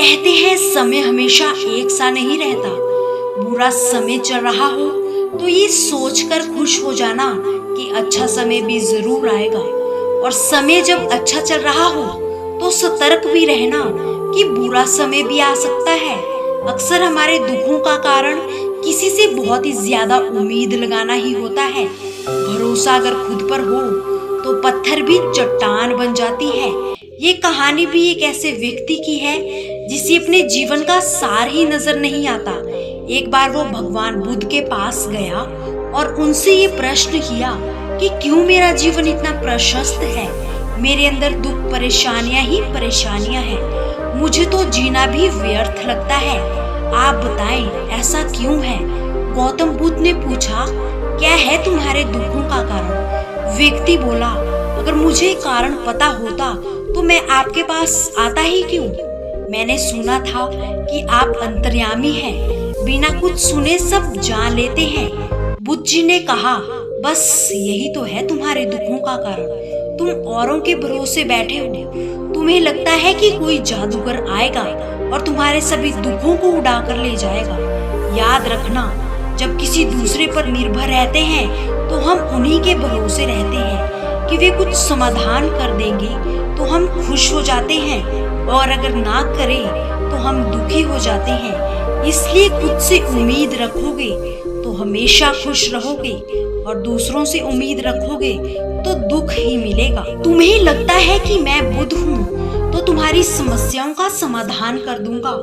कहते हैं समय हमेशा एक सा नहीं रहता। बुरा समय चल रहा हो तो ये सोचकर खुश हो जाना कि अच्छा समय भी जरूर आएगा, और समय जब अच्छा चल रहा हो तो सतर्क भी रहना कि बुरा समय भी आ सकता है। अक्सर हमारे दुखों का कारण किसी से बहुत ही ज्यादा उम्मीद लगाना ही होता है। भरोसा अगर खुद पर हो तो पत्थर भी चट्टान बन जाती है। ये कहानी भी एक ऐसे व्यक्ति की है जिसे अपने जीवन का सार ही नजर नहीं आता। एक बार वो भगवान बुद्ध के पास गया और उनसे ये प्रश्न किया कि क्यों मेरा जीवन इतना प्रशस्त है, मेरे अंदर दुख परेशानियां ही परेशानियां हैं, मुझे तो जीना भी व्यर्थ लगता है, आप बताएं ऐसा क्यों है। गौतम बुद्ध ने पूछा, क्या है तुम्हारे दुखों का कारण। व्यक्ति बोला, अगर मुझे कारण पता होता तो मैं आपके पास आता ही क्यों। मैंने सुना था कि आप अंतर्यामी हैं, बिना कुछ सुने सब जान लेते हैं। बुद्ध जी ने कहा, बस यही तो है तुम्हारे दुखों का कारण। तुम औरों के भरोसे बैठे हो, तुम्हें लगता है कि कोई जादूगर आएगा और तुम्हारे सभी दुखों को उड़ाकर ले जाएगा। याद रखना, जब किसी दूसरे पर निर्भर रहते हैं तो हम उन्हीं के भरोसे रहते हैं कि वे कुछ समाधान कर देंगे तो हम खुश हो जाते हैं, और अगर ना करें तो हम दुखी हो जाते हैं। इसलिए खुद से उम्मीद रखोगे तो हमेशा खुश रहोगे, और दूसरों से उम्मीद रखोगे तो दुख ही मिलेगा। तुम्हें लगता है कि मैं बुद्ध हूँ तो तुम्हारी समस्याओं का समाधान कर दूंगा,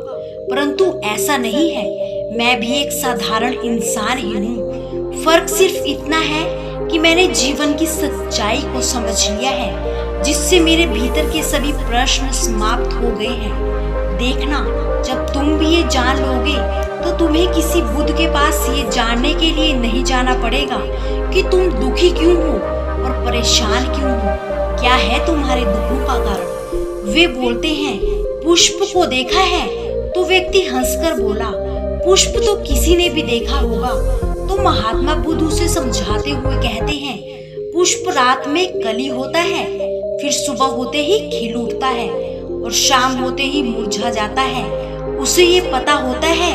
परंतु ऐसा नहीं है। मैं भी एक साधारण इंसान ही हूँ। फर्क सिर्फ इतना है कि मैंने जीवन की सच्चाई को समझ लिया है, जिससे मेरे भीतर के सभी प्रश्न समाप्त हो गए हैं। देखना, जब तुम भी ये जान लोगे तो तुम्हें किसी बुद्ध के पास ये जानने के लिए नहीं जाना पड़ेगा कि तुम दुखी क्यों हो और परेशान क्यों हो, क्या है तुम्हारे दुखों का कारण। वे बोलते हैं, पुष्प को देखा है। तो व्यक्ति हंसकर बोला, पुष्प तो किसी ने भी देखा होगा। तो महात्मा बुद्ध उसे समझाते हुए कहते हैं, पुष्प रात में कली होता है, फिर सुबह होते ही खिल उठता है और शाम होते ही मुरझा जाता है। उसे ये पता होता है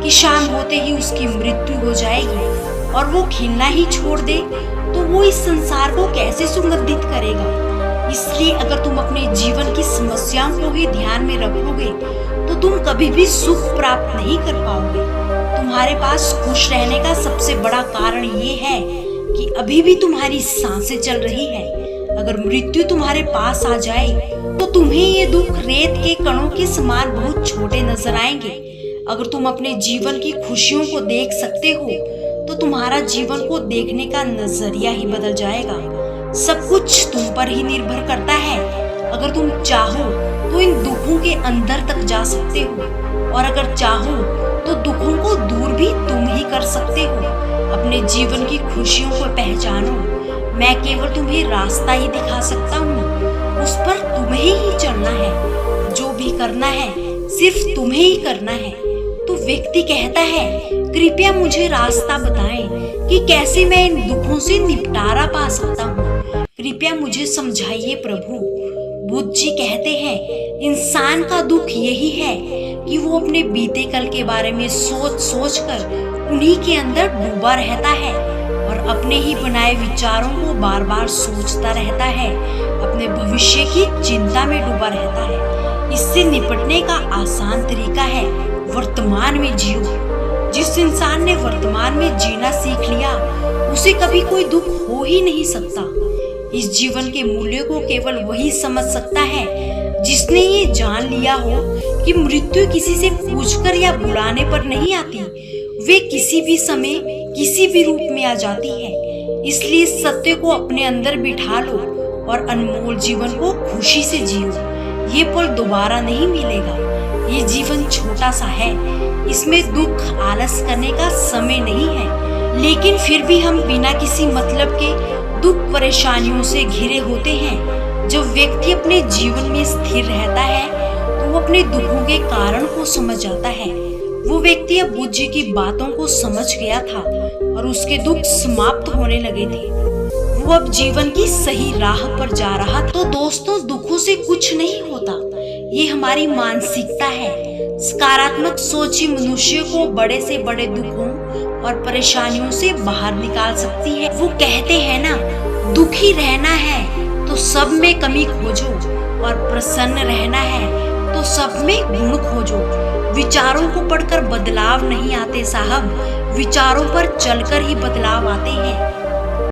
कि शाम होते ही उसकी मृत्यु हो जाएगी और वो खिलना ही छोड़ दे तो वो इस संसार को कैसे सुगंधित करेगा। इसलिए अगर तुम अपने जीवन की समस्याओं को ही ध्यान में रखोगे तो तुम कभी भी सुख प्राप्त नहीं कर पाओगे। तुम्हारे पास खुश रहने का सबसे बड़ा कारण ये है कि अभी भी तुम्हारी सांसें चल रही है। अगर मृत्यु तुम्हारे पास आ जाए तो तुम्हें ये दुख रेत के कणों के समान बहुत छोटे नजर आएंगे। अगर तुम अपने जीवन की खुशियों को देख सकते हो तो तुम्हारा जीवन को देखने का नजरिया ही बदल जाएगा। सब कुछ तुम पर ही निर्भर करता है। अगर तुम चाहो तो इन दुखों के अंदर तक जा सकते हो, और अगर चाहो तो दुखों को दूर भी तुम ही कर सकते हो। अपने जीवन की खुशियों को पहचानो। मैं केवल तुम्हें रास्ता ही दिखा सकता हूँ, उस पर तुम्हें ही चलना है। जो भी करना है सिर्फ तुम्हें ही करना है। तो व्यक्ति कहता है, कृपया मुझे रास्ता बताएं कि कैसे मैं इन दुखों से निपटारा पा सकता हूँ। कृपया मुझे समझाइए प्रभु। बुद्ध जी कहते हैं, इंसान का दुख यही है कि वो अपने बीते कल के बारे में सोच सोच कर उन्हीं के अंदर डूबा रहता है और अपने ही बनाए विचारों को बार बार सोचता रहता है, अपने भविष्य की चिंता में डूबा रहता है। इससे निपटने का आसान तरीका है वर्तमान में जियो। जिस इंसान ने वर्तमान में जीना सीख लिया उसे कभी कोई दुख हो ही नहीं सकता। इस जीवन के मूल्य को केवल वही समझ सकता है जिसने ये जान लिया हो कि मृत्यु किसी से पूछकर या बुलाने पर नहीं आती, वे किसी भी समय किसी भी रूप में आ जाती है। इसलिए सत्य को अपने अंदर बिठा लो और अनमोल जीवन को खुशी से जियो। ये पल दोबारा नहीं मिलेगा। ये जीवन छोटा सा है, इसमें दुख आलस करने का समय नहीं है। लेकिन फिर भी हम बिना किसी मतलब के दुख परेशानियों से घिरे होते हैं। जब व्यक्ति अपने जीवन में स्थिर रहता है तो वो अपने दुखों के कारण को समझ जाता है। वो व्यक्ति अब बुद्ध जी की बातों को समझ गया था और उसके दुख समाप्त होने लगे थे। वो अब जीवन की सही राह पर जा रहा था। तो दोस्तों, दुखों से कुछ नहीं होता, ये हमारी मानसिकता है। सकारात्मक सोच ही मनुष्य को बड़े से बड़े दुखों और परेशानियों से बाहर निकाल सकती है। वो कहते हैं ना, दुखी रहना है तो सब में कमी खोजो और प्रसन्न रहना है तो सब में गुण खोजो। विचारों को पढ़कर बदलाव नहीं आते साहब, विचारों पर चलकर ही बदलाव आते हैं।